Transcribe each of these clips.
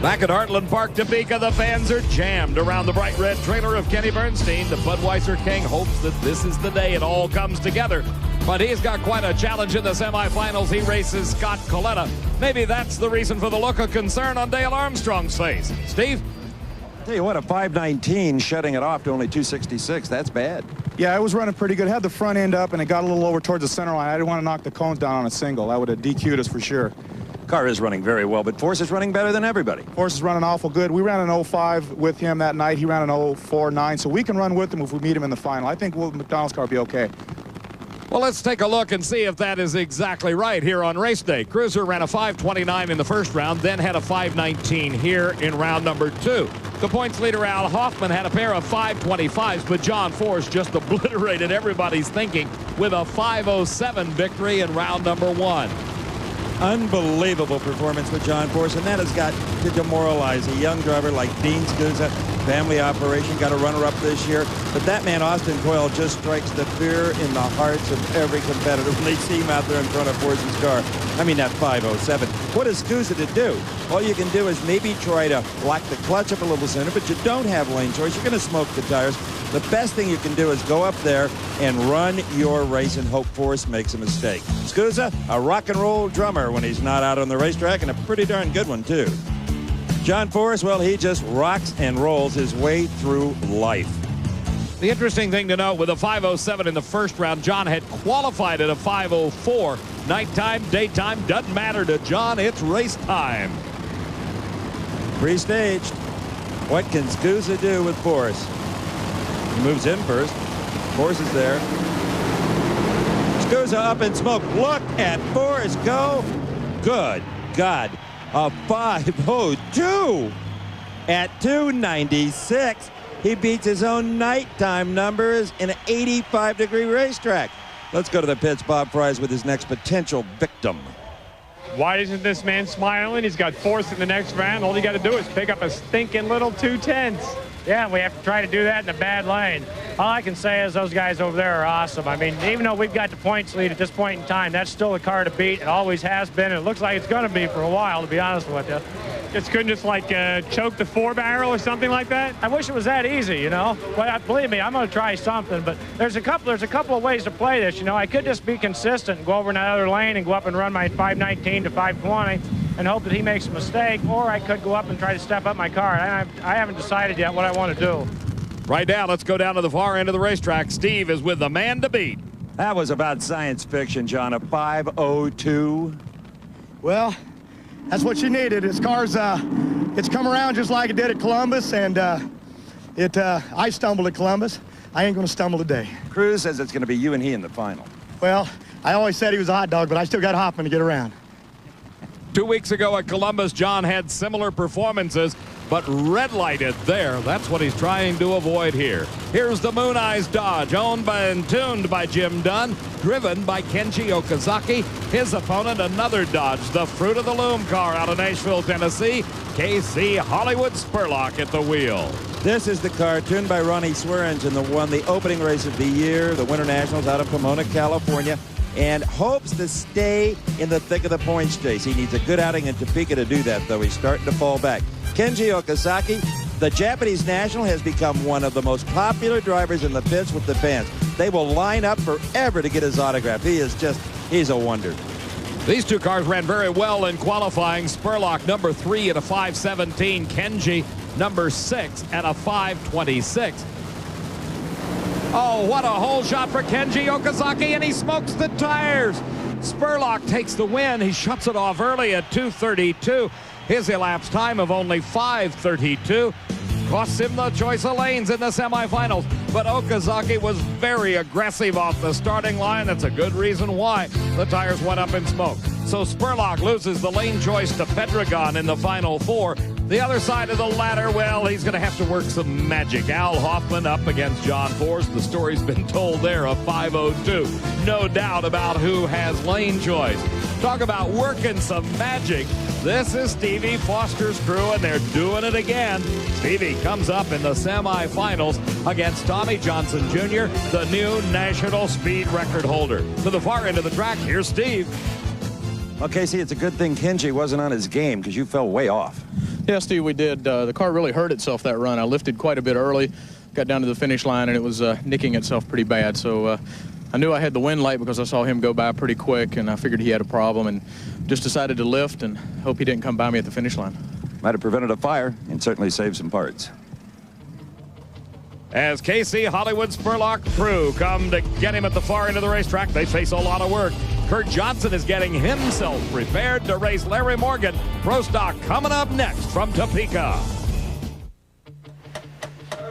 Back at Heartland Park, Topeka, the fans are jammed around the bright red trailer of Kenny Bernstein. The Budweiser King hopes that this is the day it all comes together. But he's got quite a challenge in the semifinals. He races Scott Coletta. Maybe that's the reason for the look of concern on Dale Armstrong's face. Steve? Tell you what, a 5:19 shutting it off to only 2:66. That's bad. Yeah, it was running pretty good. Had the front end up, and it got a little over towards the center line. I didn't want to knock the cones down on a single. That would have DQ'd us for sure. Car is running very well, but Force is running better than everybody. Force is running awful good. We ran an 05 with him that night. He ran an 04.9, so we can run with him if we meet him in the final. I think McDonald's car will be okay. Well, let's take a look and see if that is exactly right here on race day. Cruiser ran a 5:29 in the first round, then had a 5:19 here in round number 2. The points leader, Al Hoffman, had a pair of 5:25s, but John Force just obliterated everybody's thinking with a 5:07 victory in round number 1. Unbelievable performance with John Force, and that has got to demoralize a young driver like Dean Scusa. Family operation, got a runner-up this year. But that man, Austin Coyle, just strikes the fear in the hearts of every competitor when they see him out there in front of Force's car. I mean, that 5:07. What is Scusa to do? All you can do is maybe try to lock the clutch up a little sooner, but you don't have lane choice. You're going to smoke the tires. The best thing you can do is go up there and run your race and hope Force makes a mistake. Scusa, a rock and roll drummer when he's not out on the racetrack, and a pretty darn good one, too. John Force, well, he just rocks and rolls his way through life. The interesting thing to note, with a 5:07 in the first round, John had qualified at a 5:04. Nighttime, daytime, doesn't matter to John. It's race time. Pre-staged. What can Scusa do with Force? He moves in first. Force is there. Scusa up in smoke. Look at Force go. Good God. A 5:02 at 2:96. He beats his own nighttime numbers in an 85-degree racetrack. Let's go to the pits. Bob Fries with his next potential victim. Why isn't this man smiling? He's got Force in the next round. All you got to do is pick up a stinking little 210s. Yeah, we have to try to do that in a bad lane. All I can say is those guys over there are awesome. I mean, even though we've got the points lead at this point in time, that's still a car to beat. It always has been, and it looks like it's going to be for a while, to be honest with you. Just couldn't just like choke the 4-barrel or something like that? I wish it was that easy, you know. But believe me, I'm going to try something. But there's a couple of ways to play this. You know, I could just be consistent and go over in that other lane and go up and run my 5:19 to 5:20 and hope that he makes a mistake, or I could go up and try to step up my car. I haven't decided yet what I want to do. Right now, let's go down to the far end of the racetrack. Steve is with the man to beat. That was about science fiction, John. A 5:02. Well, that's what you needed. His car's it's come around just like it did at Columbus, and I stumbled at Columbus. I ain't going to stumble today. Cruz says it's going to be you and he in the final. Well, I always said he was a hot dog, but I still got Hoffman to get around. 2 weeks ago at Columbus, John had similar performances, but red lighted there. That's what he's trying to avoid here. Here's the Moon Eyes Dodge, owned by and tuned by Jim Dunn, driven by Kenji Okazaki. His opponent, another Dodge, the Fruit of the Loom car out of Nashville, Tennessee, KC Hollywood Spurlock at the wheel. This is the car tuned by Ronnie Swearingen that won the opening race of the year, the Winter Nationals out of Pomona, California, and hopes to stay in the thick of the points chase. He needs a good outing in Topeka to do that, though. He's starting to fall back. Kenji Okazaki, the Japanese national, has become one of the most popular drivers in the pits with the fans. They will line up forever to get his autograph. He's a wonder. These two cars ran very well in qualifying. Spurlock, number 3 at a 5:17. Kenji, number 6 at a 5:26. Oh, what a hole shot for Kenji Okazaki, and he smokes the tires. Spurlock takes the win. He shuts it off early at 2:32. His elapsed time of only 5:32 costs him the choice of lanes in the semifinals. But Okazaki was very aggressive off the starting line. That's a good reason why the tires went up in smoke. So Spurlock loses the lane choice to Pedregon in the final 4. The other side of the ladder, well, he's going to have to work some magic. Al Hoffman up against John Force. The story's been told there, a 5:02. No doubt about who has lane choice. Talk about working some magic. This is Stevie Foster's crew, and they're doing it again. Stevie comes up in the semifinals against Tommy Johnson Jr., the new national speed record holder. To the far end of the track, here's Steve. Well, Casey, it's a good thing Kenji wasn't on his game because you fell way off. Yeah, Steve, we did. The car really hurt itself that run. I lifted quite a bit early, got down to the finish line, and it was nicking itself pretty bad. So I knew I had the wind light because I saw him go by pretty quick, and I figured he had a problem and just decided to lift and hope he didn't come by me at the finish line. Might have prevented a fire and certainly saved some parts. As Casey Hollywood Spurlock crew come to get him at the far end of the racetrack, they face a lot of work. Kurt Johnson is getting himself prepared to race Larry Morgan. Pro Stock coming up next from Topeka.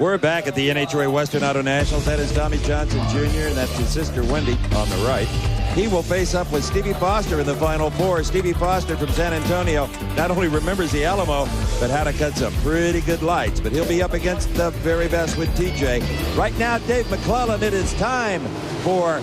We're back at the NHRA Western Auto Nationals. That is Tommy Johnson Jr., and that's his sister Wendy on the right. He will face up with Stevie Foster in the Final Four. Stevie Foster from San Antonio not only remembers the Alamo, but how to cut some pretty good lights. But he'll be up against the very best with TJ. Right now, Dave McClellan, it is time for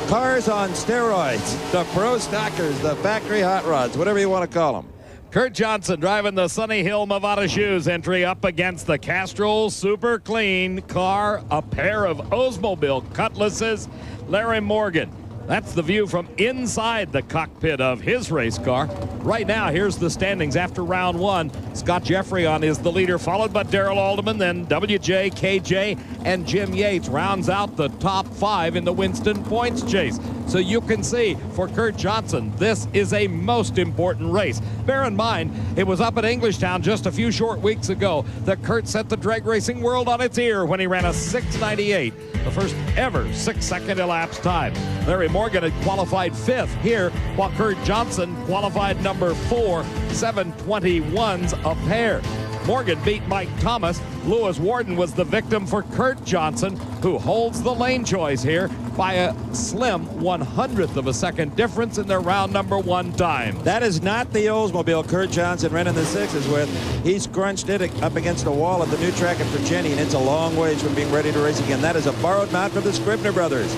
Cars on Steroids. The Pro Stockers, the factory hot rods, whatever you want to call them. Kurt Johnson driving the Sunny Hill Movada Shoes entry up against the Castrol Super Clean car, a pair of Oldsmobile Cutlasses. Larry Morgan. That's the view from inside the cockpit of his race car. Right now, here's the standings after round one. Scott Jeffrey is the leader, followed by Darrell Alderman, then WJ, KJ, and Jim Yates rounds out the top five in the Winston points chase. So you can see, for Kurt Johnson, this is a most important race. Bear in mind, it was up at Englishtown just a few short weeks ago that Kurt set the drag racing world on its ear when he ran a 6:98, the first ever 6-second elapsed time. Larry Morgan had qualified fifth here, while Kurt Johnson qualified number 4, 7:21s a pair. Morgan beat Mike Thomas. Lewis Warden was the victim for Kurt Johnson, who holds the lane choice here by a slim 100th of a second difference in their round number one time. That is not the Oldsmobile Kurt Johnson ran in the sixes with. He scrunched it up against a wall at the new track at Virginia, and it's a long ways from being ready to race again. That is a borrowed mount from the Scribner brothers.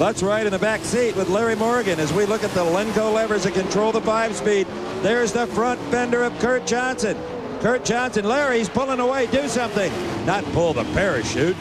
Let's ride in the back seat with Larry Morgan as we look at the Lenco levers that control the 5-speed. There's the front fender of Kurt Johnson. Kurt Johnson, Larry's pulling away. Do something. Not pull the parachute.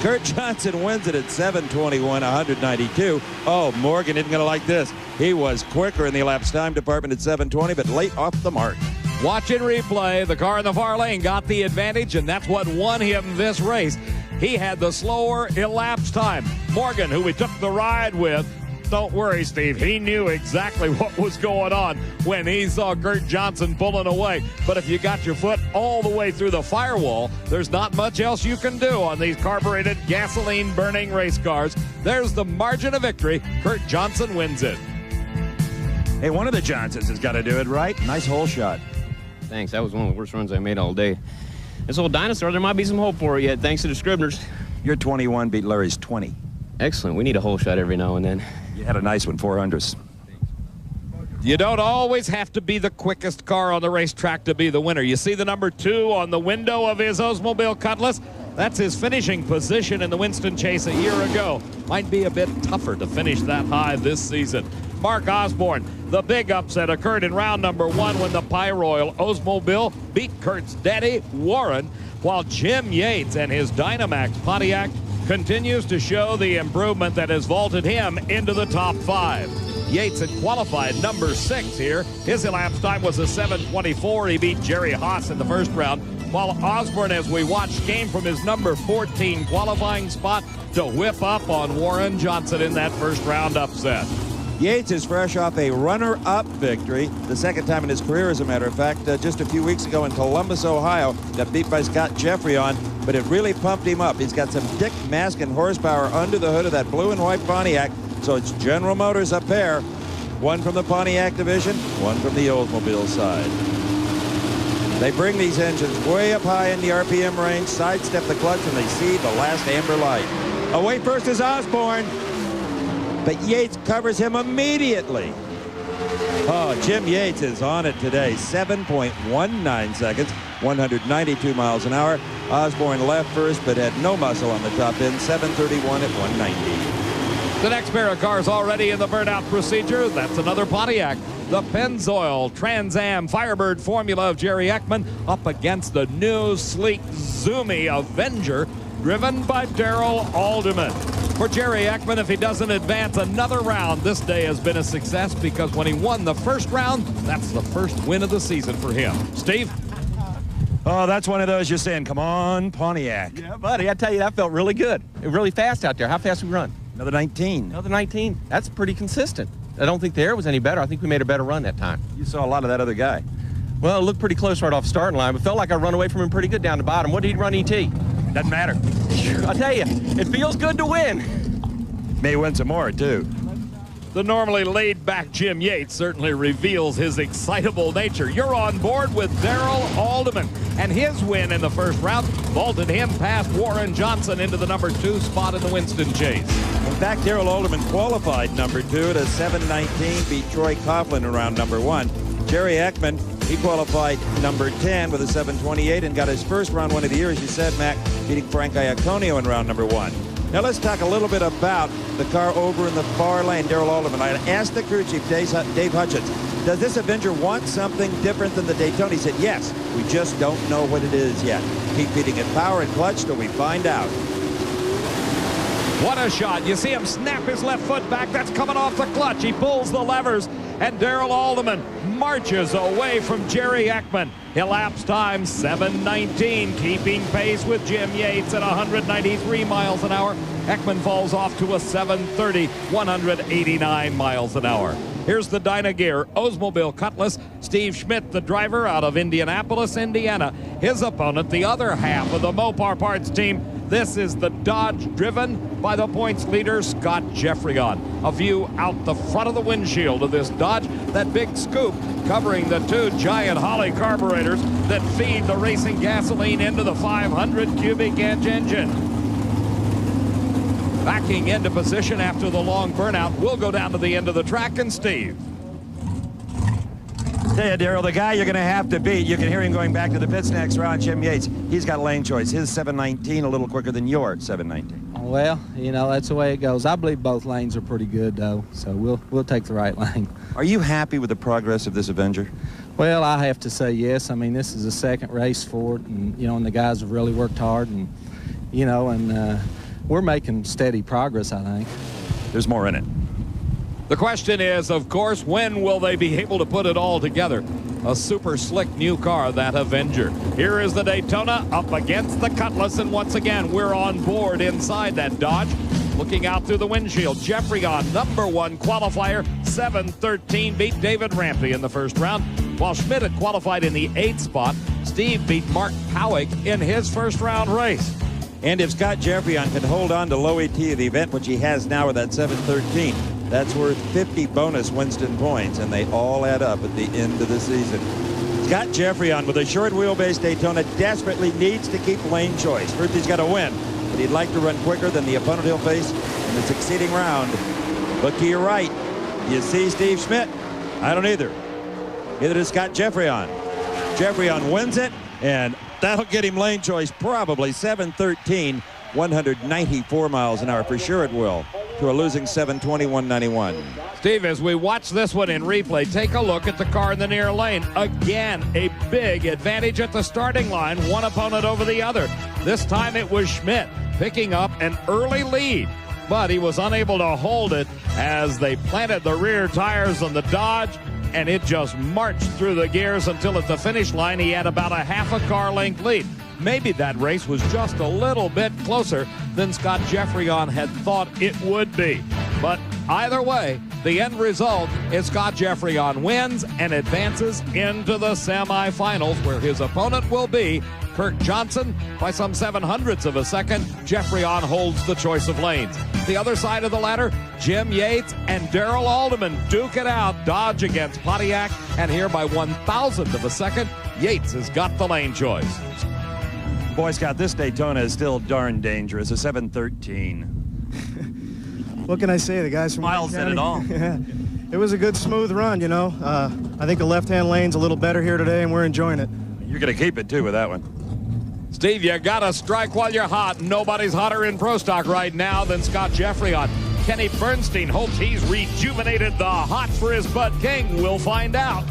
Kurt Johnson wins it at 7:21, 192. Oh, Morgan isn't going to like this. He was quicker in the elapsed time department at 7:20, but late off the mark. Watch and replay. The car in the far lane got the advantage, and that's what won him this race. He had the slower elapsed time. Morgan, who we took the ride with, don't worry, Steve. He knew exactly what was going on when he saw Kurt Johnson pulling away. But if you got your foot all the way through the firewall, there's not much else you can do on these carbureted, gasoline-burning race cars. There's the margin of victory. Kurt Johnson wins it. Hey, one of the Johnsons has got to do it, right? Nice hole shot. Thanks. That was one of the worst runs I made all day. This old dinosaur, there might be some hope for it yet, thanks to the Scribners. Your 21 beat Larry's 20. Excellent. We need a hole shot every now and then. You had a nice one, 400s. You don't always have to be the quickest car on the racetrack to be the winner. You see the number 2 on the window of his Oldsmobile Cutlass? That's his finishing position in the Winston Chase a year ago. Might be a bit tougher to finish that high this season. Mark Osborne, the big upset occurred in round number 1 when the Pyroil Oldsmobile beat Kurt's daddy, Warren, while Jim Yates and his Dynamax Pontiac continues to show the improvement that has vaulted him into the top 5. Yates had qualified number 6 here. His elapsed time was a 7:24. He beat Jerry Haas in the first round, while Osborne, as we watched, came from his number 14 qualifying spot to whip up on Warren Johnson in that first round upset. Yates is fresh off a runner-up victory, the second time in his career, as a matter of fact, just a few weeks ago in Columbus, Ohio, got beat by Scott Jeffrey on, but it really pumped him up. He's got some Dick Maskin horsepower under the hood of that blue and white Pontiac, so it's General Motors a pair, one from the Pontiac division, one from the Oldsmobile side. They bring these engines way up high in the RPM range, sidestep the clutch, and they see the last amber light. Away first is Osborne, but Yates covers him immediately. Oh, Jim Yates is on it today. 7.19 seconds, 192 miles an hour. Osborne left first, but had no muscle on the top end. 7:31 at 190. The next pair of cars already in the burnout procedure. That's another Pontiac. The Pennzoil Trans Am Firebird formula of Jerry Ekman up against the new, sleek, zoomy Avenger driven by Darrell Alderman. For Jerry Ekman, if he doesn't advance another round, this day has been a success because when he won the first round, that's the first win of the season for him. Steve? Oh, that's one of those you're saying, come on, Pontiac. Yeah, buddy, I tell you, that felt really good. Really fast out there. How fast we run? Another 19. Another 19. That's pretty consistent. I don't think the air was any better. I think we made a better run that time. You saw a lot of that other guy. Well, it looked pretty close right off the starting line, but felt like I run away from him pretty good down the bottom. What did he run ET? Doesn't matter. I tell you, it feels good to win. May win some more, too. The normally laid-back Jim Yates certainly reveals his excitable nature. You're on board with Darrell Alderman, and his win in the first round vaulted him past Warren Johnson into the number 2 spot in the Winston Chase. In fact, Darrell Alderman qualified number 2 at a 7:19, beat Troy Coughlin in round number 1. Jerry Ekman, he qualified number 10 with a 7:28 and got his first round win of the year, as you said, Mac, beating Frank Iaconio in round number 1. Now let's talk a little bit about the car over in the far lane, Darrell Alderman. I asked the crew chief, Dave Hutchins, does this Avenger want something different than the Daytona? He said, yes, we just don't know what it is yet. Keep feeding it power and clutch till we find out. What a shot. You see him snap his left foot back. That's coming off the clutch. He pulls the levers, and Darrell Alderman marches away from Jerry Ekman. Elapsed time 7:19, keeping pace with Jim Yates at 193 miles an hour. Ekman falls off to a 7:30, 189 miles an hour. Here's the Dyna Gear Oldsmobile Cutlass. Steve Schmidt, the driver out of Indianapolis, Indiana. His opponent, the other half of the Mopar Parts team. This is the Dodge driven by the points leader, Scott Jeffreyon. A view out the front of the windshield of this Dodge, that big scoop covering the 2 giant Holley carburetors that feed the racing gasoline into the 500 cubic inch engine. Backing into position after the long burnout. We'll go down to the end of the track, and Steve. Tell you, Darrell, the guy you're going to have to beat, you can hear him going back to the pits next round, Jim Yates. He's got lane choice. His 7:19 a little quicker than your 7:19. Well, you know, that's the way it goes. I believe both lanes are pretty good, though, so we'll take the right lane. Are you happy with the progress of this Avenger? Well, I have to say yes. I mean, this is the second race for it, and, you know, and the guys have really worked hard, and, you know, and we're making steady progress, I think. There's more in it. The question is, of course, when will they be able to put it all together? A super slick new car, that Avenger. Here is the Daytona up against the Cutlass, and once again, we're on board inside that Dodge. Looking out through the windshield, Jeffreyon, number 1 qualifier, 7:13, beat David Rampey in the first round. While Schmidt had qualified in the 8th spot, Steve beat Mark Powick in his first round race. And if Scott Jeffreyon can hold on to low ET of the event, which he has now with that 7:13, that's worth 50 bonus Winston points, and they all add up at the end of the season. Scott Jeffreyon, with a short wheelbase Daytona, desperately needs to keep lane choice. First, he's got to win, but he'd like to run quicker than the opponent he'll face in the succeeding round. Look to your right. You see Steve Schmidt? I don't either. Neither does Scott Jeffreyon. Jeffreyon wins it, and that'll get him lane choice probably 7:13, 194 miles an hour. For sure it will. To a losing 7:20, 191. Steve, as we watch this one in replay, take a look at the car in the near lane. Again, a big advantage at the starting line, one opponent over the other. This time it was Schmidt picking up an early lead, but he was unable to hold it as they planted the rear tires on the Dodge, and it just marched through the gears until at the finish line he had about a half a car length lead. Maybe that race was just a little bit closer than Scott Jeffreyon had thought it would be. But either way, the end result is Scott Jeffreyon wins and advances into the semifinals, where his opponent will be Kirk Johnson. By some 700ths of a second, Jeffreyon holds the choice of lanes. The other side of the ladder, Jim Yates and Darrell Alderman duke it out, Dodge against Pontiac, and here by 1,000th of a second, Yates has got the lane choice. Boy, Scott, this Daytona is still darn dangerous. A 7:13. What can I say? The guys from Miles said it all. Yeah. It was a good, smooth run, you know. I think the left-hand lane's a little better here today, and we're enjoying it. You're going to keep it, too, with that one. Steve, you got to strike while you're hot. Nobody's hotter in Pro Stock right now than Scott Jeffreyon. Kenny Bernstein hopes he's rejuvenated the hot for his Bud King. We'll find out.